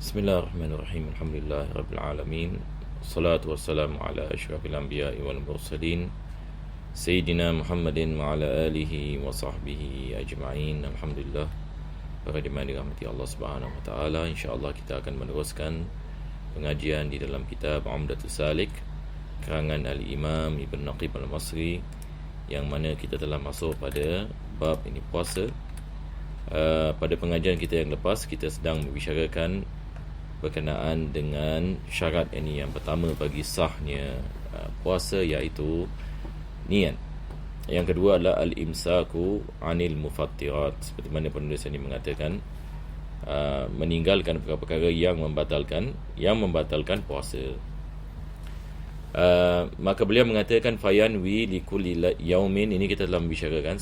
Bismillahirrahmanirrahim. Alhamdulillahirabbil alamin. Wassalatu wassalamu ala asyrafil anbiya'i wal mursalin Sayyidina Muhammadin wa ala alihi wa sahbihi ajma'in. Alhamdulillah. Para jemaah dirahmati Allah Subhanahu wa taala, insya-Allah kita akan meneruskan pengajian di dalam kitab Umdatus Salik karangan Al-Imam Ibn Naqib Al-Masri, yang mana kita telah masuk pada bab ini puasa. Pada pengajian kita yang lepas, kita sedang membicarakan berkenaan dengan syarat ini. Yang pertama bagi sahnya puasa iaitu niat. Yang kedua adalah al-imsaku anil mufattirat, seperti mana penulis ini mengatakan, meninggalkan perkara-perkara yang membatalkan puasa. Maka beliau mengatakan fayanwi likulli yaumin. Ini kita telah membicarakan,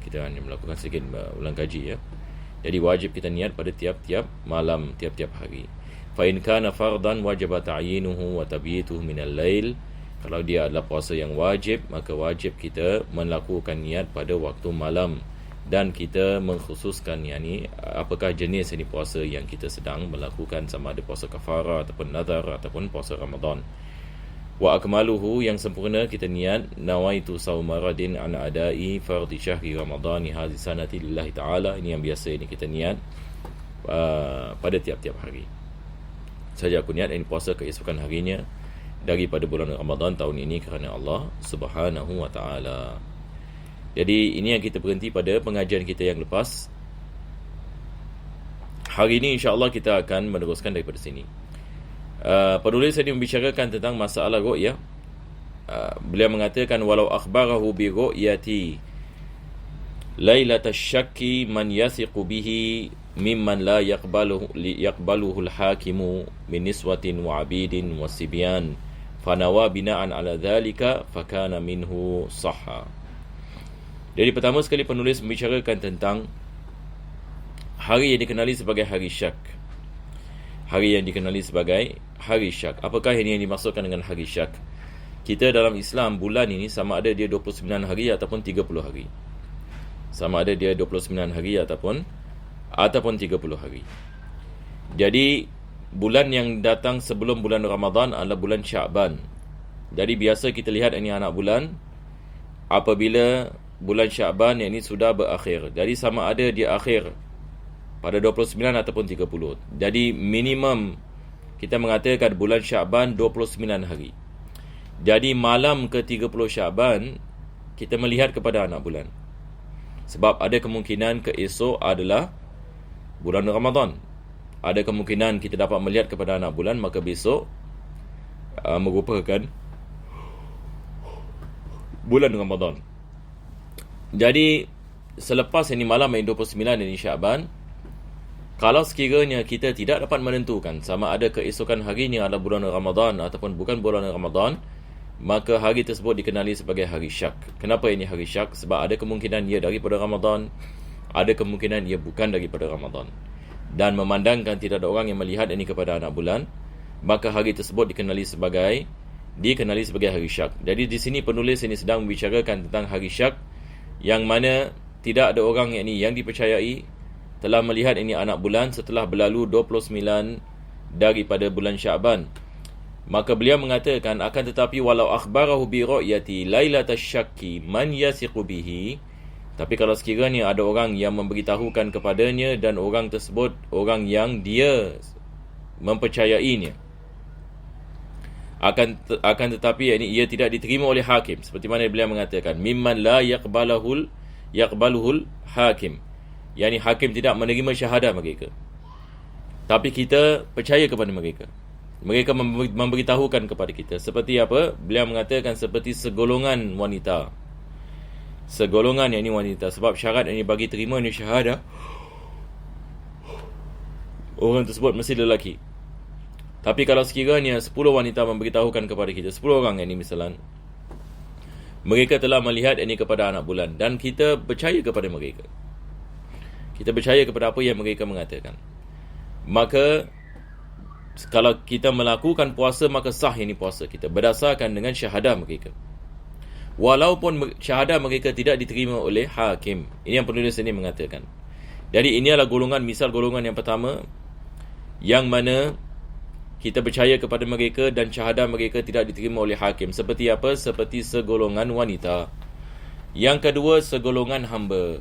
kita hanya melakukan sedikit ulang kaji ya. Jadi wajib kita niat pada tiap-tiap malam, tiap-tiap hari. Fa in kana fardan wajib ta'yinuhu wa tabyituhu min al-lail. Kalau dia adalah puasa yang wajib, maka wajib kita melakukan niat pada waktu malam, dan kita mengkhususkan apakah jenis ini puasa yang kita sedang melakukan, sama ada puasa kafarah ataupun nazar ataupun puasa Ramadan. Wa akmaluhu, yang sempurna kita niat nawaitu sauma radin an adai fardhi syahri ramadhani hadhihi sanati lillahi ta'ala. Ini yang biasa ini kita niat pada tiap-tiap hari. Saja aku niat ini puasa keesokan harinya daripada bulan Ramadan tahun ini kerana Allah Subhanahu wa taala. Jadi ini yang kita berhenti pada pengajian kita yang lepas. Hari ini insya-Allah kita akan meneruskan daripada sini. Penulis ini membicarakan tentang masalah ru'yah. Beliau mengatakan walau akhbarahu bi ru'yati lailatash syakki man yathiqu bihi mimman la yaqbaluhu al-hakimu min niswatin wa 'abidin wa sibyan fanawa bina'an ala dhalika fakana minhu sahha. Jadi pertama sekali penulis membicarakan tentang hari yang dikenali sebagai hari syak. Hari yang dikenali sebagai hari syak. Apakah ini yang dimaksudkan dengan hari syak? Kita dalam Islam, bulan ini sama ada dia 29 hari ataupun 30 hari. Sama ada dia 29 hari ataupun 30 hari. Jadi bulan yang datang sebelum bulan Ramadan adalah bulan Sya'ban. Jadi biasa kita lihat ini anak bulan apabila bulan Sya'ban yang ini sudah berakhir. Jadi sama ada dia akhir pada 29 ataupun 30. Jadi minimum kita mengatakan bulan Sya'ban 29 hari. Jadi malam ke-30 Sya'ban kita melihat kepada anak bulan. Sebab ada kemungkinan keesok adalah bulan Ramadan. Ada kemungkinan kita dapat melihat kepada anak bulan, maka besok merupakan bulan Ramadan. Jadi selepas ini malam yang 29 ini Sya'ban, kalau sekiranya kita tidak dapat menentukan sama ada keesokan harinya adalah bulan Ramadan ataupun bukan bulan Ramadan, maka hari tersebut dikenali sebagai hari syak. Kenapa ini hari syak? Sebab ada kemungkinan ia daripada Ramadan, ada kemungkinan ia bukan daripada Ramadan. Dan memandangkan tidak ada orang yang melihat ini kepada anak bulan, maka hari tersebut dikenali sebagai hari syak. Jadi di sini penulis ini sedang membicarakan tentang hari syak, yang mana tidak ada orang yang dipercayai telah melihat ini anak bulan setelah berlalu 29 daripada bulan Sya'ban. Maka beliau mengatakan, akan tetapi walau akhbarahu bi ru'yati lailatash syakki man yasiqu bihi, tapi kalau sekiranya ada orang yang memberitahukan kepadanya dan orang tersebut orang yang dia mempercayainya, akan tetapi ia tidak diterima oleh hakim, seperti mana beliau mengatakan mimman la yaqbaluhul hakim, yakni hakim tidak menerima syahadah mereka, tapi kita percaya kepada mereka. Mereka memberitahukan kepada kita. Seperti apa? Beliau mengatakan seperti segolongan wanita. Segolongan yang ini wanita. Sebab syarat yang bagi terima ini syahadah, orang tersebut mesti lelaki. Tapi kalau sekiranya 10 wanita memberitahukan kepada kita, 10 orang ini misalnya, mereka telah melihat ini kepada anak bulan, dan kita percaya kepada mereka, kita percaya kepada apa yang mereka mengatakan, maka kalau kita melakukan puasa, maka sah ini puasa kita berdasarkan dengan syahadah mereka. walaupun syahadah mereka tidak diterima oleh hakim. Ini yang penulis ini mengatakan. Jadi ini adalah golongan, misal golongan yang pertama, yang mana kita percaya kepada mereka dan syahadah mereka tidak diterima oleh hakim. Seperti apa? Seperti segolongan wanita. Yang kedua, segolongan hamba.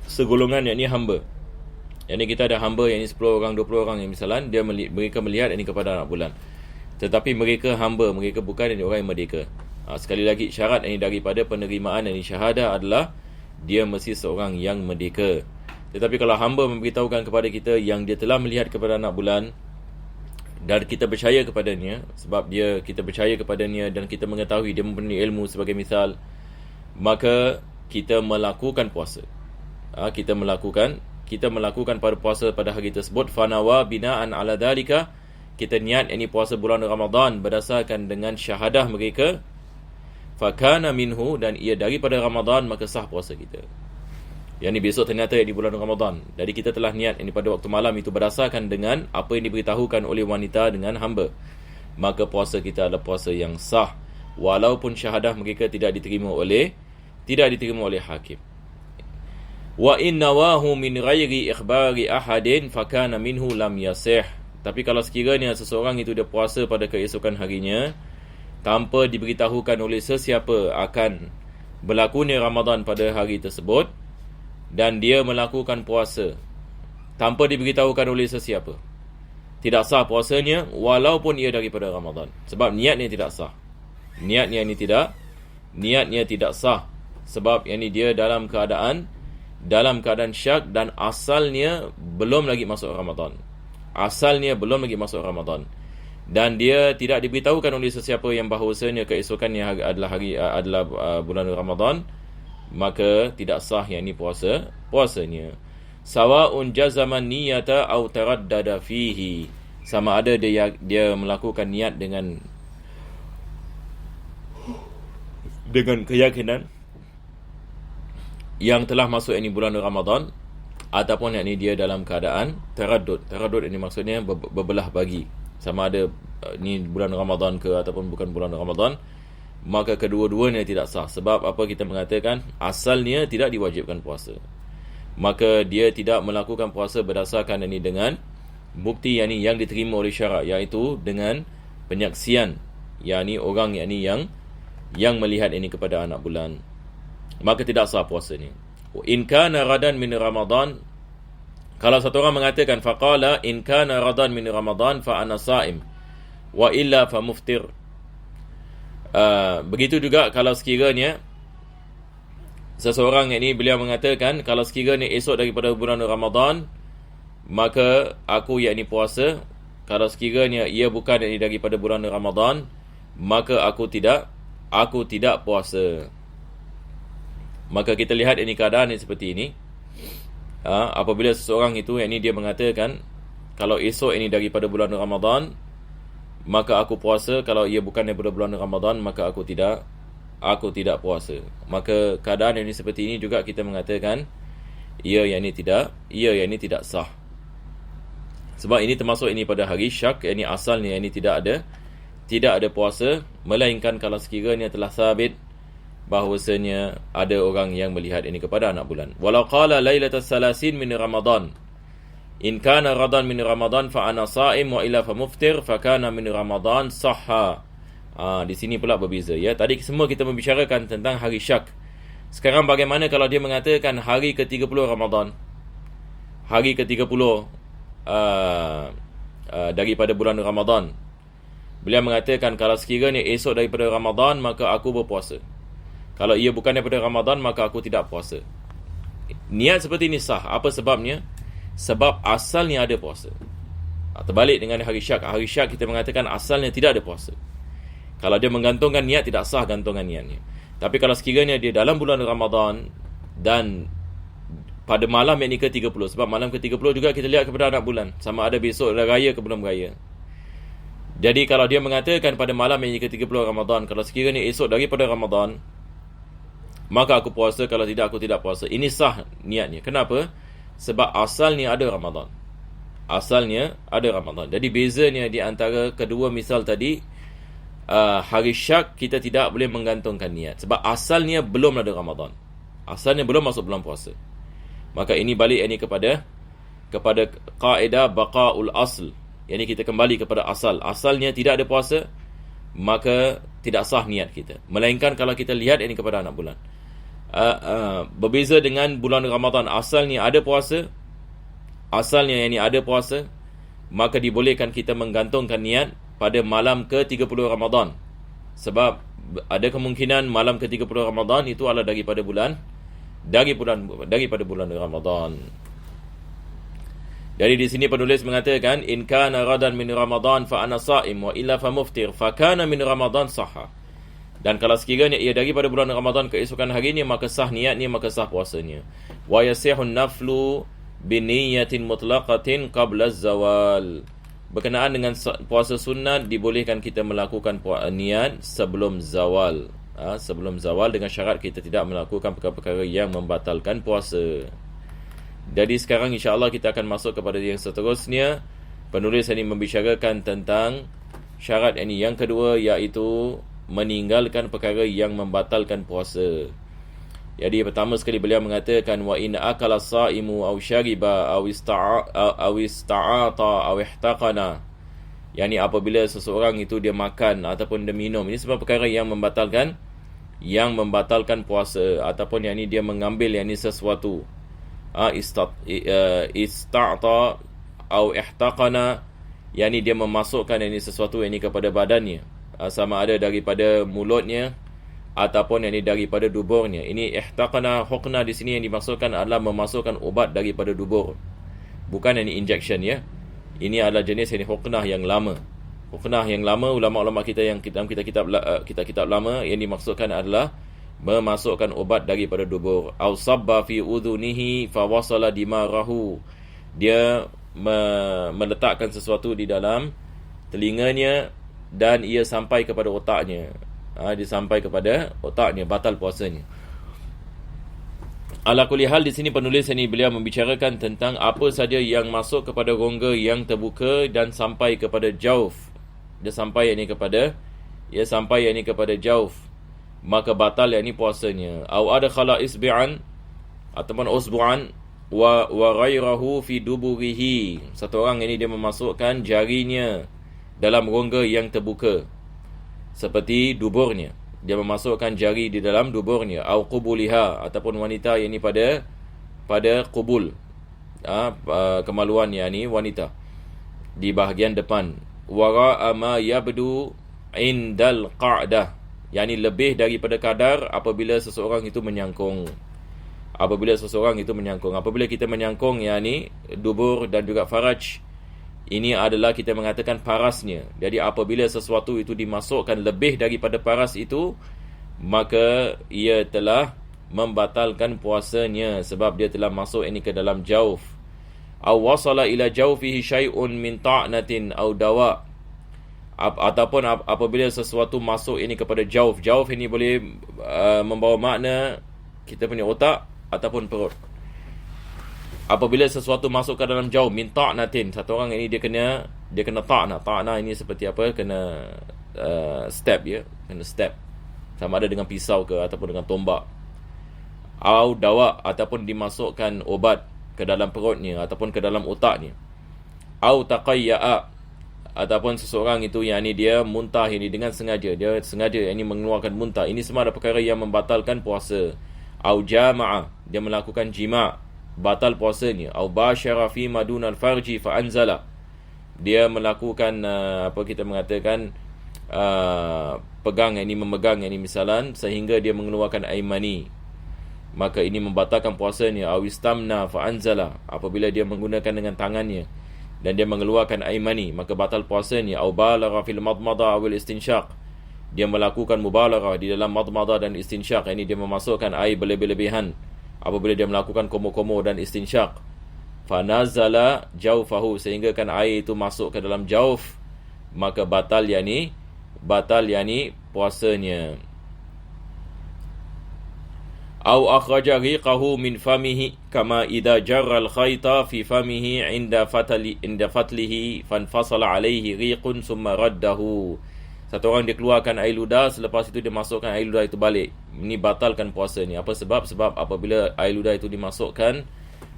Segolongan yakni hamba. Yang ni kita ada hamba yang ni 10 orang, 20 orang yang misalan mereka melihat ini kepada anak bulan. Tetapi mereka hamba, mereka bukan orang yang merdeka. Sekali lagi syarat ini daripada penerimaan ini syahadah adalah dia mesti seorang yang merdeka. Tetapi kalau hamba memberitahukan kepada kita yang dia telah melihat kepada anak bulan dan kita percaya kepadanya, sebab kita percaya kepadanya dan kita mengetahui dia mempunyai ilmu sebagai misal, maka kita melakukan puasa. Kita melakukan pada puasa pada hari tersebut. Fanawa bina'an ala dhalika, kita niat ini puasa bulan Ramadan berdasarkan dengan syahadah mereka. Fakana minhu, dan ia daripada Ramadan, maka sah puasa kita. Yang ni besok ternyata di bulan Ramadan. Jadi kita telah niat ini pada waktu malam itu berdasarkan dengan apa yang diberitahukan oleh wanita dengan hamba. Maka puasa kita adalah puasa yang sah, walaupun syahadah mereka tidak diterima oleh hakim. Wa innawahu min ghairi ikhbari ahadin fakana minhu lam yasih. Tapi kalau sekiranya seseorang itu dia puasa pada keesokan harinya tanpa diberitahukan oleh sesiapa akan berlakunya Ramadan pada hari tersebut, dan dia melakukan puasa tanpa diberitahukan oleh sesiapa, tidak sah puasanya walaupun ia daripada Ramadan. Sebab niatnya tidak sah. Niatnya tidak sah. Sebab ini dia dalam keadaan syak dan asalnya belum lagi masuk Ramadan. Dan dia tidak diberitahukan oleh sesiapa yang bahawasanya keesokannya adalah bulan Ramadan, maka tidak sah yang ini puasanya. Sawa'un jazaman niyata aw taraddada fihi, sama ada dia melakukan niat dengan keyakinan yang telah masuk ini bulan Ramadan, ataupun yang ini dia dalam keadaan taraddud. Taraddud ini maksudnya berbelah bagi, sama ada ni bulan Ramadan ke ataupun bukan bulan Ramadan, maka kedua-duanya tidak sah. Sebab apa kita mengatakan asalnya tidak diwajibkan puasa, maka dia tidak melakukan puasa berdasarkan ini dengan bukti yang diterima oleh syarak, iaitu dengan penyaksian orang yang melihat ini kepada anak bulan, maka tidak sah puasa ni. In kana radan min Ramadan, kalau satu orang mengatakan faqala in kana radan min Ramadan fa ana saim wa illa fa muftir. Begitu juga kalau sekiranya seseorang ini beliau mengatakan kalau sekiranya esok daripada bulan Ramadan maka aku puasa, kalau sekiranya ia bukan daripada bulan Ramadan maka aku tidak puasa. Maka kita lihat ini keadaan seperti ini. Apabila seseorang itu dia mengatakan kalau esok ini daripada bulan Ramadan maka aku puasa, kalau ia bukan daripada bulan Ramadan maka aku tidak puasa. Maka keadaan ini seperti ini juga kita mengatakan ia tidak sah. Sebab ini termasuk ini pada hari syak, asalnya tidak ada puasa, melainkan kalau sekiranya telah sabit bahawasanya ada orang yang melihat ini kepada anak bulan. Walau qala lailatas salasin min Ramadan, in kana radan min Ramadan fa ana saim wa illa fa muftir fa kana min Ramadan sahha. Di sini pula berbeza ya. Tadi semua kita membicarakan tentang hari syak. Sekarang bagaimana kalau dia mengatakan hari ke-30 Ramadan, hari ke-30 daripada bulan Ramadan. Beliau mengatakan kalau sekiranya esok daripada Ramadan maka aku berpuasa, kalau ia bukan daripada Ramadan maka aku tidak puasa. Niat seperti ini sah. Apa sebabnya? Sebab asalnya ada puasa. Terbalik dengan hari syak. Hari syak kita mengatakan asalnya tidak ada puasa. Kalau dia menggantungkan niat, tidak sah gantungan niatnya. Tapi kalau sekiranya dia dalam bulan Ramadan dan pada malam yang ke-30, sebab malam ke-30 juga kita lihat kepada anak bulan, sama ada besok raya ke belum raya. Jadi kalau dia mengatakan pada malam yang ke-30 Ramadan, kalau sekiranya esok daripada Ramadan maka aku puasa, kalau tidak aku tidak puasa, ini sah niatnya. Kenapa? Sebab asalnya ada Ramadan. Jadi bezanya di antara kedua misal tadi, hari syak kita tidak boleh menggantungkan niat, sebab asalnya belum ada Ramadan, asalnya belum masuk bulan puasa. Maka ini balik kepada kepada kaedah baqaul asl. Yang ini kita kembali kepada asal. Asalnya tidak ada puasa, maka tidak sah niat kita. Melainkan kalau kita lihat ini kepada anak bulan. Berbeza dengan bulan Ramadan, asalnya ada puasa, maka dibolehkan kita menggantungkan niat pada malam ke-30 Ramadan. Sebab ada kemungkinan malam ke-30 Ramadan itu adalah daripada bulan Ramadan. Jadi di sini penulis mengatakan in kana radan min Ramadan fa ana sha'im wa illa fa muftir fa kana min Ramadan sahha. Dan kalau sekiranya ia daripada bulan Ramadan keesokan harinya, maka sah niatnya, maka sah puasanya. Wa yasihun naflu bi niyyatin mutlaqatin qabla az-zawal. Berkenaan dengan puasa sunat, dibolehkan kita melakukan niat sebelum zawal. Sebelum zawal, dengan syarat kita tidak melakukan perkara-perkara yang membatalkan puasa. Jadi sekarang insya-Allah kita akan masuk kepada yang seterusnya. Penulis ini membicarakan tentang syarat ini yang kedua, iaitu meninggalkan perkara yang membatalkan puasa. Jadi pertama sekali beliau mengatakan wa in akala saimu aw syariba aw ista'ata aw ihtaqana. Yani apabila seseorang itu dia makan ataupun dia minum, ini sebab perkara yang membatalkan puasa, ataupun yang ini dia mengambil yang ini sesuatu. Ista'ata aw ihtaqana, yang ini dia memasukkan yang ini sesuatu yang ini kepada badannya, sama ada daripada mulutnya ataupun yang ini daripada duburnya. Ini ihtaqana, hukna di sini yang dimaksudkan adalah memasukkan ubat daripada dubur, bukan yang ini injection ya. Ini adalah jenis yang huknah yang lama. Huknah yang lama, ulama-ulama kita yang dalam kitab lama, yang dimaksudkan adalah memasukkan ubat daripada dubur. Au sabba fi udhunihi fa wasala dimarahu. Dia meletakkan sesuatu di dalam telinganya dan ia sampai kepada otaknya. Dia sampai kepada otaknya, batal puasanya. Ala kulli hal, di sini penulis ini beliau membicarakan tentang apa saja yang masuk kepada rongga yang terbuka dan sampai kepada jauf. Dia sampai yang ini kepada jauf, maka batal yang ini puasanya. Au adkhala isbi'an ataupun usbu'an wa ghairahu fi duburihi. Satu orang ini dia memasukkan jarinya dalam rongga yang terbuka seperti duburnya, dia memasukkan jari di dalam duburnya. Au qubuliha, ataupun wanita yang ini pada qubul, kemaluan yang ini wanita di bahagian depan. Wara'a ma yabdu indal qa'dah, yang ini lebih daripada kadar apabila seseorang itu menyangkung. Apabila kita menyangkung yang ini dubur dan juga faraj, ini adalah kita mengatakan parasnya. Jadi apabila sesuatu itu dimasukkan lebih daripada paras itu, maka ia telah membatalkan puasanya, sebab dia telah masuk ini ke dalam jauf. Aw wasala ila jaufihi syai'un min ta'natin aw dawa. Ataupun apabila sesuatu masuk ini kepada jauf. Jauf ini boleh membawa makna kita punya otak ataupun perut. Apabila sesuatu masuk ke dalam jauf, min ta'natin, satu orang ini dia kena ta'na. Ta'na ini seperti apa? Kena step ya, kena step. Sama ada dengan pisau ke ataupun dengan tombak. Au dawa, ataupun dimasukkan obat ke dalam perutnya ataupun ke dalam otaknya. Au taqayya'a, ataupun seseorang itu yang ini dia muntah ini dengan sengaja. Dia sengaja yang ini mengeluarkan muntah. Ini semua adalah perkara yang membatalkan puasa. Au jama'a, dia melakukan jima', batal puasanya. Au basyara fi madunal farji fa anzala, dia melakukan pegang ini, memegang ini misalan sehingga dia mengeluarkan air mani, maka ini membatalkan puasanya. Au istamna fa anzala, apabila dia menggunakan dengan tangannya dan dia mengeluarkan air mani, maka batal puasanya. Au balagha fil madmada wal istinsyaq, dia melakukan mubalaghah di dalam madmada dan istinsyaq, ini dia memasukkan air berlebih-lebihan apabila dia melakukan komo-komo dan istinsyaq. Fanazala jaufahu, sehingga kan air itu masuk ke dalam jauf, maka batal yani puasanya. Au akhraja riqahu min famihi kama idza jarra al-khayta fi famihi inda fatlihi fanfasala alayhi riqun summa raddahu. Satu orang dia keluarkan air ludah, selepas itu dia masukkan air ludah itu balik. Ini batalkan puasa ni. Apa sebab? Sebab apabila air ludah itu dimasukkan,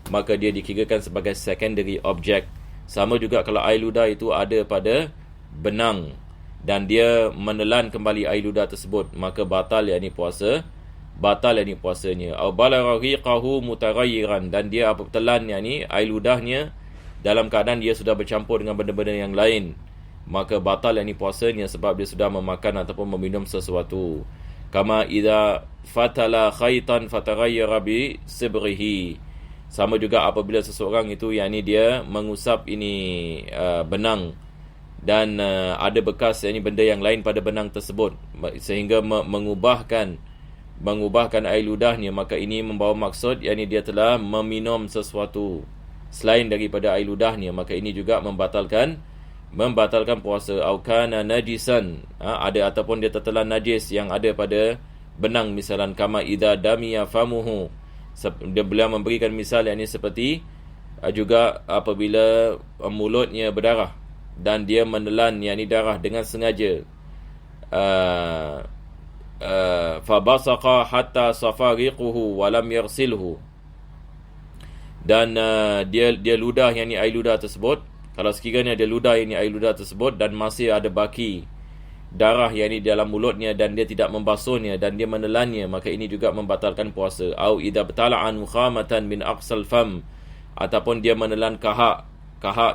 maka dia dikirakan sebagai secondary object. Sama juga kalau air ludah itu ada pada benang dan dia menelan kembali air ludah tersebut, maka batal puasanya. Au balagha riqahu mutaghayyiran, dan dia apa telan air ludahnya dalam keadaan dia sudah bercampur dengan benda-benda yang lain, maka batal puasanya sebab dia sudah memakan ataupun meminum sesuatu. Kama idza fatala khaitan fataghayyara bi sibrihi. Sama juga apabila seseorang itu dia mengusap benang dan ada bekas benda yang lain pada benang tersebut sehingga mengubahkan air ludahnya, maka ini membawa maksud dia telah meminum sesuatu selain daripada air ludahnya, maka ini juga membatalkan puasa. Au kana najisan, ada ataupun dia tertelan najis yang ada pada benang, misalan kama idza damiya famuhu. Dia beliau memberikan misal seperti juga apabila mulutnya berdarah dan dia menelan darah dengan sengaja, fabasaqa hatta safariquhu wa lam yarsilhu, dan dia ludah air ludah tersebut. Kalau sekiranya dia ludah air ludah tersebut dan masih ada baki darah dalam mulutnya dan dia tidak membasuhnya dan dia menelannya, maka ini juga membatalkan puasa. Au idza btala'an mukhamatan min aqsal fam, ataupun dia menelan kahak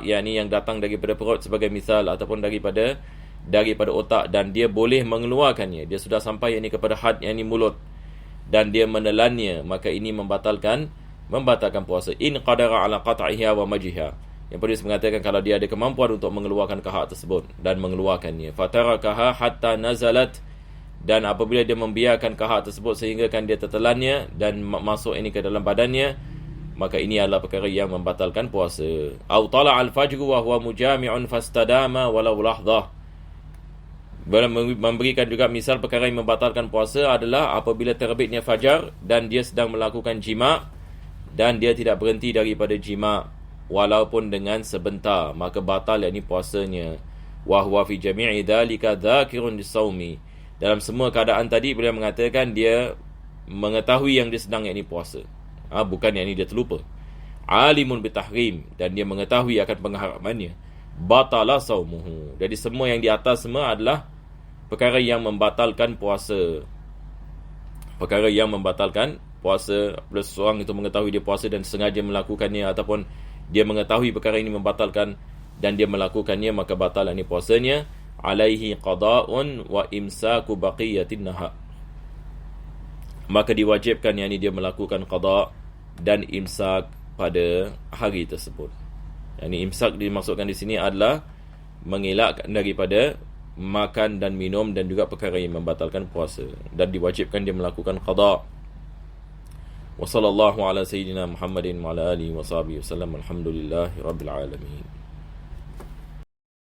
yang datang daripada perut sebagai misal, ataupun daripada otak, dan dia boleh mengeluarkannya, dia sudah sampai kepada had mulut dan dia menelannya, maka ini membatalkan puasa. In qadara ala qat'iha wa majhiha. Yang penulis mengatakan kalau dia ada kemampuan untuk mengeluarkan kahak tersebut dan mengeluarkannya. Fatarakaha hatta nazalat, dan apabila dia membiarkan kahak tersebut sehingga dia tertelannya dan masuk ke dalam badannya, maka ini adalah perkara yang membatalkan puasa. Au tala al-fajr wa huwa mujami'un fastadama walau lahdah. Memberikan juga misal perkara yang membatalkan puasa adalah apabila terbitnya fajar dan dia sedang melakukan jima' dan dia tidak berhenti daripada jima' walaupun dengan sebentar, maka batal puasanya. Wa huwa fi jami'i dzalika dzakirun lisaumi. Dalam semua keadaan tadi beliau mengatakan dia mengetahui yang dia sedang puasa. Bukan dia terlupa. Alimun bitahrim, dan dia mengetahui akan pengharamannya. Batala saumuhu. Jadi semua yang di atas semua adalah perkara yang membatalkan puasa. Perkara yang membatalkan puasa. Bila seseorang itu mengetahui dia puasa dan sengaja melakukannya, ataupun dia mengetahui perkara ini membatalkan dan dia melakukannya, maka batal puasanya. Alaihi qada'un wa imsaku baqiyatin nahar. Maka diwajibkan dia melakukan qada' dan imsak pada hari tersebut. Imsak dimaksudkan di sini adalah mengelakkan daripada makan dan minum dan juga perkara yang membatalkan puasa, dan diwajibkan dia melakukan qada'. Wa sallallahu ala sayyidina Muhammadin wa ala alihi wa sahbihi wasallam. Alhamdulillahi rabbil alamin.